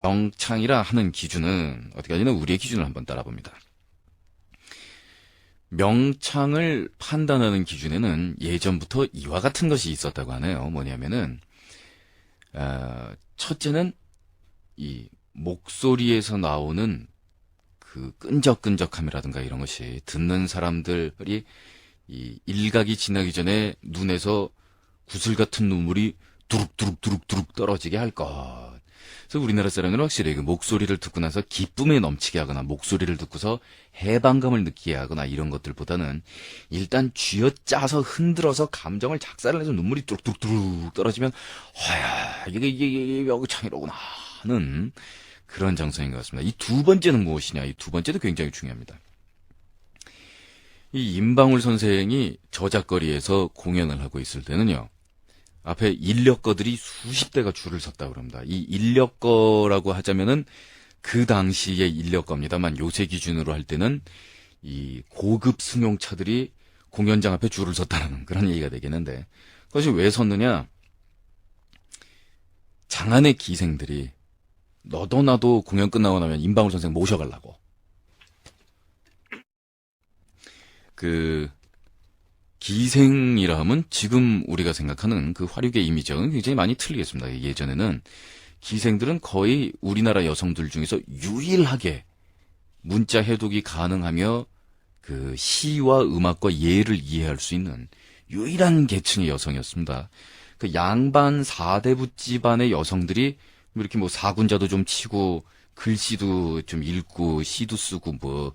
명창이라 하는 기준은 어떻게 하냐면 우리의 기준을 한번 따라봅니다. 명창을 판단하는 기준에는 예전부터 이와 같은 것이 있었다고 하네요. 뭐냐면은 첫째는 이 목소리에서 나오는 그 끈적끈적함이라든가 이런 것이 듣는 사람들이 이 일각이 지나기 전에 눈에서 구슬 같은 눈물이 두룩두룩두룩두룩 떨어지게 할 것. 그래서 우리나라 사람들은 확실히 그 목소리를 듣고 나서 기쁨에 넘치게 하거나 목소리를 듣고서 해방감을 느끼게 하거나 이런 것들보다는 일단 쥐어짜서 흔들어서 감정을 작살을 내서 눈물이 뚜룩뚜룩뚜룩 떨어지면 허야 이게 명창이로구나 하는 그런 정서인 것 같습니다. 이 두 번째는 무엇이냐? 이 두 번째도 굉장히 중요합니다. 이 임방울 선생이 저작거리에서 공연을 하고 있을 때는요. 앞에 인력거들이 수십 대가 줄을 섰다고 합니다. 이 인력거라고 하자면은 그 당시의 인력거입니다만 요새 기준으로 할 때는 이 고급 승용차들이 공연장 앞에 줄을 섰다는 그런 얘기가 되겠는데 그것이 왜 섰느냐? 장안의 기생들이 너도 나도 공연 끝나고 나면 임방울 선생 모셔가려고 그 기생이라 하면 지금 우리가 생각하는 그 화류계 이미지와는 굉장히 많이 틀리겠습니다. 예전에는 기생들은 거의 우리나라 여성들 중에서 유일하게 문자 해독이 가능하며 그 시와 음악과 예를 이해할 수 있는 유일한 계층의 여성이었습니다. 그 양반 사대부 집안의 여성들이 이렇게 뭐 사군자도 좀 치고 글씨도 좀 읽고 시도 쓰고 뭐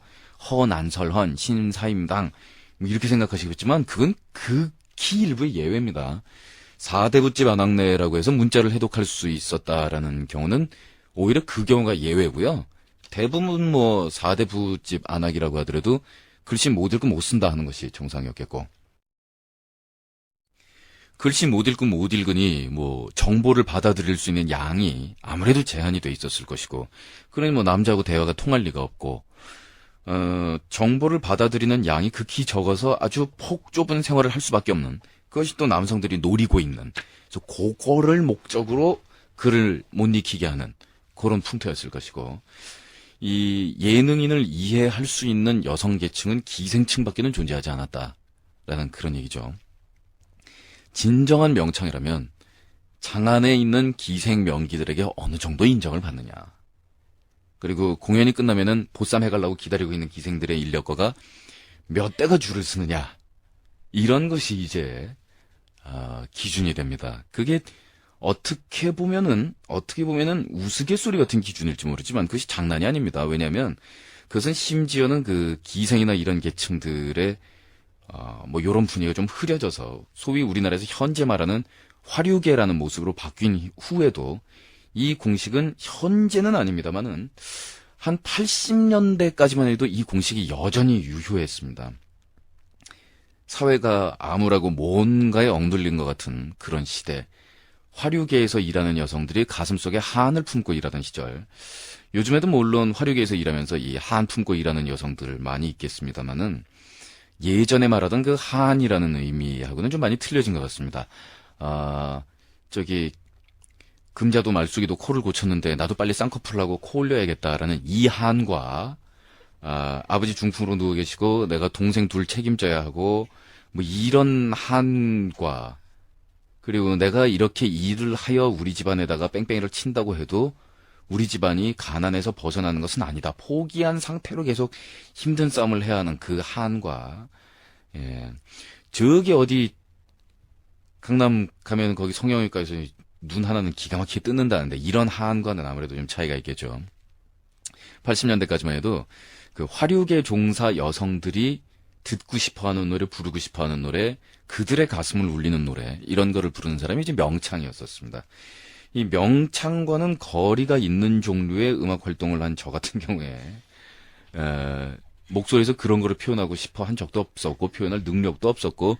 허난설헌 신사임당 뭐 이렇게 생각하시겠지만 그건 극히 일부의 예외입니다. 사대부집 안악내라고 해서 문자를 해독할 수 있었다라는 경우는 오히려 그 경우가 예외고요. 대부분 뭐 사대부집 안악이라고 하더라도 글씨 못 읽고 못 쓴다 하는 것이 정상이었겠고 글씨 못 읽고 못 읽으니 뭐 정보를 받아들일 수 있는 양이 아무래도 제한이 돼 있었을 것이고 그러니 뭐 남자하고 대화가 통할 리가 없고 정보를 받아들이는 양이 극히 적어서 아주 폭 좁은 생활을 할 수밖에 없는 그것이 또 남성들이 노리고 있는 그래서 그거를 목적으로 글을 못 익히게 하는 그런 풍토였을 것이고 이 예능인을 이해할 수 있는 여성 계층은 기생층밖에는 존재하지 않았다라는 그런 얘기죠. 진정한 명창이라면 장안에 있는 기생 명기들에게 어느 정도 인정을 받느냐. 그리고 공연이 끝나면은 보쌈 해가려고 기다리고 있는 기생들의 인력거가 몇 대가 줄을 서느냐. 이런 것이 이제 기준이 됩니다. 그게 어떻게 보면은 우스갯소리 같은 기준일지 모르지만 그것이 장난이 아닙니다. 왜냐하면 그것은 심지어는 그 기생이나 이런 계층들의 뭐 요런 분위기가 좀 흐려져서 소위 우리나라에서 현재 말하는 화류계라는 모습으로 바뀐 후에도 이 공식은 현재는 아닙니다만은 한 80년대까지만 해도 이 공식이 여전히 유효했습니다. 사회가 암울하고 뭔가에 억눌린 것 같은 그런 시대, 화류계에서 일하는 여성들이 가슴속에 한을 품고 일하던 시절, 요즘에도 물론 화류계에서 일하면서 이 한 품고 일하는 여성들 많이 있겠습니다만은 예전에 말하던 그 한이라는 의미하고는 좀 많이 틀려진 것 같습니다. 금자도 말숙이도 코를 고쳤는데 나도 빨리 쌍꺼풀 하고 코 올려야겠다라는 이 한과 아버지 중풍으로 누워 계시고 내가 동생 둘 책임져야 하고 뭐 이런 한과 그리고 내가 이렇게 일을 하여 우리 집안에다가 뺑뺑이를 친다고 해도 우리 집안이 가난해서 벗어나는 것은 아니다. 포기한 상태로 계속 힘든 싸움을 해야 하는 그 한과 저기 어디 강남 가면 거기 성형외과에서 눈 하나는 기가 막히게 뜯는다는데 이런 한과는 아무래도 좀 차이가 있겠죠. 80년대까지만 해도 그 화류계 종사 여성들이 듣고 싶어하는 노래, 부르고 싶어하는 노래, 그들의 가슴을 울리는 노래 이런 거를 부르는 사람이 이제 명창이었었습니다. 이 명창과는 거리가 있는 종류의 음악 활동을 한 저 같은 경우에 목소리에서 그런 거를 표현하고 싶어 한 적도 없었고 표현할 능력도 없었고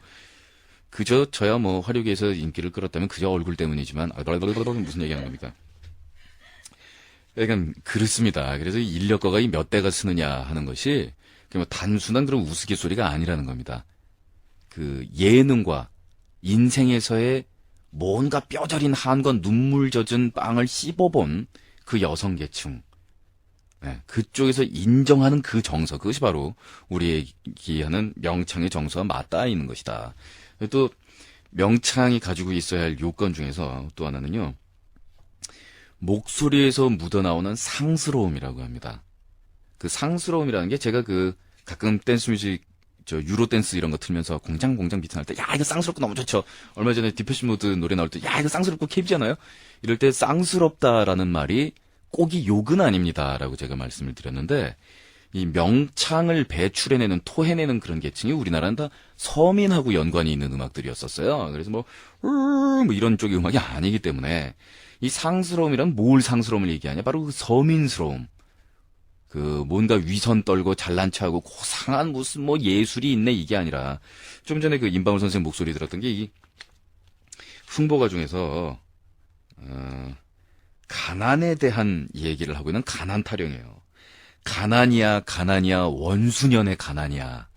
그저 저야 뭐 화류계에서 인기를 끌었다면 그저 얼굴 때문이지만 무슨 얘기하는 겁니까? 약간 그렇습니다. 그래서 이 인력거가 이 몇 대가 쓰느냐 하는 것이 그냥 단순한 그런 우스갯소리가 아니라는 겁니다. 그 예능과 인생에서의 뭔가 뼈저린 한과 눈물 젖은 빵을 씹어본 그 여성 계층, 네, 그쪽에서 인정하는 그 정서, 그것이 바로 우리 얘기하는 명창의 정서와 맞닿아 있는 것이다. 또 명창이 가지고 있어야 할 요건 중에서 또 하나는요, 목소리에서 묻어나오는 상스러움이라고 합니다. 그 상스러움이라는 게 제가 가끔 댄스 뮤직, 유로 댄스 이런 거 틀면서 공장 비트할 때, 야, 이거 쌍스럽고 너무 좋죠. 얼마 전에 디페시 모드 노래 나올 때, 야, 이거 쌍스럽고 캡이잖아요? 이럴 때 쌍스럽다라는 말이 꼭이 욕은 아닙니다라고 제가 말씀을 드렸는데, 이 명창을 배출해내는, 토해내는 그런 계층이 우리나라는 다 서민하고 연관이 있는 음악들이었었어요. 그래서 뭐 이런 쪽의 음악이 아니기 때문에, 이 상스러움이란 뭘 상스러움을 얘기하냐? 바로 그 서민스러움. 뭔가 위선 떨고 잘난 척하고 고상한 무슨 뭐 예술이 있네 이게 아니라, 좀 전에 임방울 선생 목소리 들었던 게 이 흥보가 중에서 가난에 대한 얘기를 하고 있는 가난 타령이에요. 가난이야 원수년의 가난이야,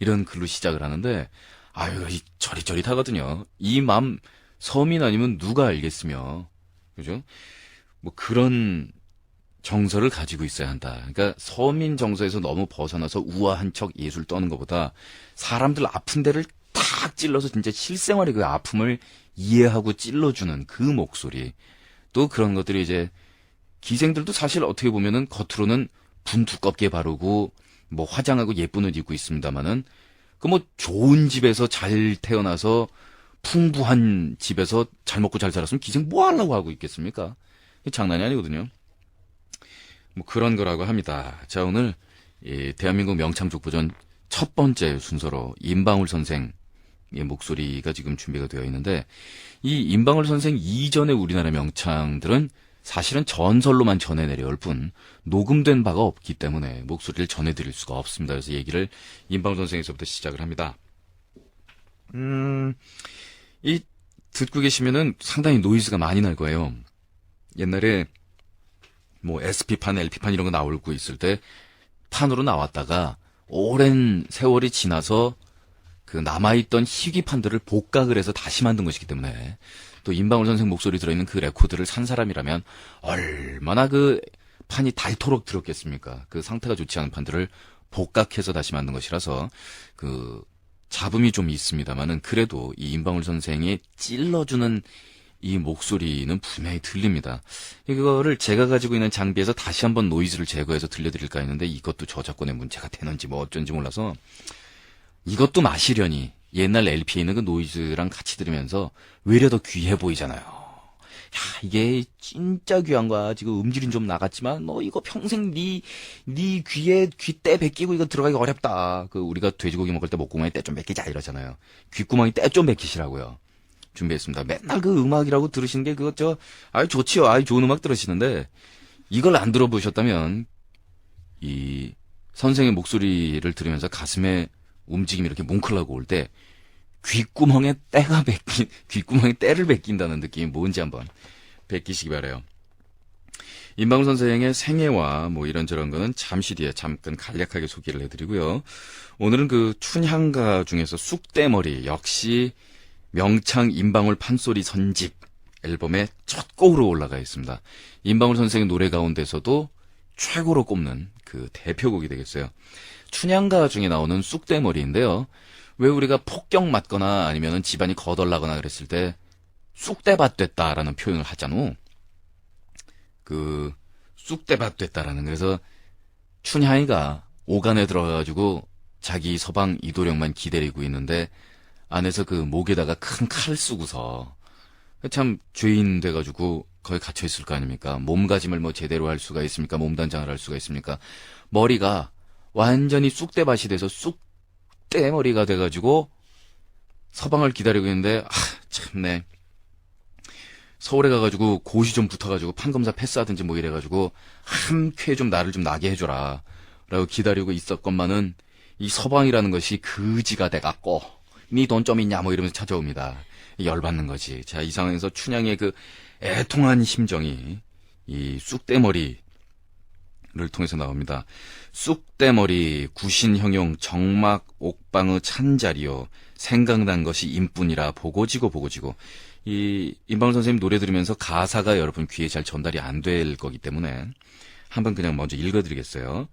이런 글로 시작을 하는데, 아유, 저릿저릿하거든요. 이 맘 서민 아니면 누가 알겠으며, 그죠? 뭐 그런 정서를 가지고 있어야 한다. 그러니까 서민 정서에서 너무 벗어나서 우아한 척 예술 떠는 것보다 사람들 아픈 데를 탁 찔러서 진짜 실생활의 그 아픔을 이해하고 찔러주는 그 목소리. 또 그런 것들이 이제 기생들도 사실 어떻게 보면은 겉으로는 분 두껍게 바르고 뭐 화장하고 예쁜 옷 입고 있습니다만은, 뭐 좋은 집에서 잘 태어나서 풍부한 집에서 잘 먹고 잘 살았으면 기생 뭐 하려고 하고 있겠습니까? 장난이 아니거든요. 뭐 그런 거라고 합니다. 자, 오늘 대한민국 명창족보전 첫 번째 순서로 임방울 선생의 목소리가 지금 준비가 되어 있는데, 이 임방울 선생 이전의 우리나라 명창들은 사실은 전설로만 전해내려올 뿐 녹음된 바가 없기 때문에 목소리를 전해드릴 수가 없습니다. 그래서 얘기를 임방울 선생에서부터 시작을 합니다. 듣고 계시면은 상당히 노이즈가 많이 날 거예요. 옛날에 뭐 SP판, LP판 이런 거 나오고 있을 때 판으로 나왔다가 오랜 세월이 지나서 남아있던 희귀판들을 복각을 해서 다시 만든 것이기 때문에, 또 임방울 선생 목소리 들어있는 그 레코드를 산 사람이라면 얼마나 판이 닳도록 들었겠습니까? 상태가 좋지 않은 판들을 복각해서 다시 만든 것이라서 잡음이 좀 있습니다만은, 그래도 이 임방울 선생이 찔러주는 이 목소리는 분명히 들립니다. 이거를 제가 가지고 있는 장비에서 다시 한번 노이즈를 제거해서 들려드릴까 했는데, 이것도 저작권의 문제가 되는지 뭐 어쩐지 몰라서 이것도 마시려니 옛날 LP에 있는 그 노이즈랑 같이 들으면서 외려 더 귀해 보이잖아요. 야, 이게 진짜 귀한 거야. 지금 음질은 좀 나갔지만 너 이거 평생 네 귀에 떼 베끼고 이거 들어가기 어렵다. 우리가 돼지고기 먹을 때 목구멍에 떼 좀 베끼자 이러잖아요. 귓구멍에 떼 좀 베끼시라고요. 준비했습니다. 맨날 음악이라고 들으시는 게 아유 좋지요. 아유 좋은 음악 들으시는데, 이걸 안 들어보셨다면 이 선생의 목소리를 들으면서 가슴에 움직임이 이렇게 뭉클하고 올 때 귓구멍에 때를 베낀다는 느낌이 뭔지 한번 베끼시기 바라요. 임방울 선생의 생애와 뭐 이런저런 거는 잠시 뒤에 잠깐 간략하게 소개를 해드리고요. 오늘은 춘향가 중에서 쑥대머리, 역시 명창 임방울 판소리 선집 앨범의 첫 곡으로 올라가 있습니다. 임방울 선생의 노래 가운데서도 최고로 꼽는 대표곡이 되겠어요. 춘향가 중에 나오는 쑥대머리인데요. 왜 우리가 폭격 맞거나 아니면은 집안이 거덜나거나 그랬을 때 쑥대밭 됐다라는 표현을 하잖아. 쑥대밭 됐다라는, 그래서 춘향이가 오간에 들어가가지고 자기 서방 이도령만 기다리고 있는데, 안에서 목에다가 큰 칼 쓰고서 참 죄인 돼가지고 거기 갇혀있을 거 아닙니까? 몸가짐을 뭐 제대로 할 수가 있습니까? 몸단장을 할 수가 있습니까? 머리가 완전히 쑥대밭이 돼서 쑥대머리가 돼가지고 서방을 기다리고 있는데, 참네. 서울에 가가지고 고시 좀 붙어가지고 판검사 패스하든지 뭐 이래가지고 한 쾌 좀 나를 좀 나게 해줘라 라고 기다리고 있었건만은, 이 서방이라는 것이 그지가 돼갖고 니 돈 좀 있냐 뭐 이러면서 찾아옵니다. 열받는 거지. 자, 이 상황에서 춘향의 애통한 심정이 이 쑥대머리를 통해서 나옵니다. 쑥대머리 구신형용 정막 옥방의 찬자리요, 생각난 것이 임뿐이라 보고지고. 이 임방울 선생님 노래 들으면서 가사가 여러분 귀에 잘 전달이 안 될 거기 때문에 한번 그냥 먼저 읽어드리겠어요.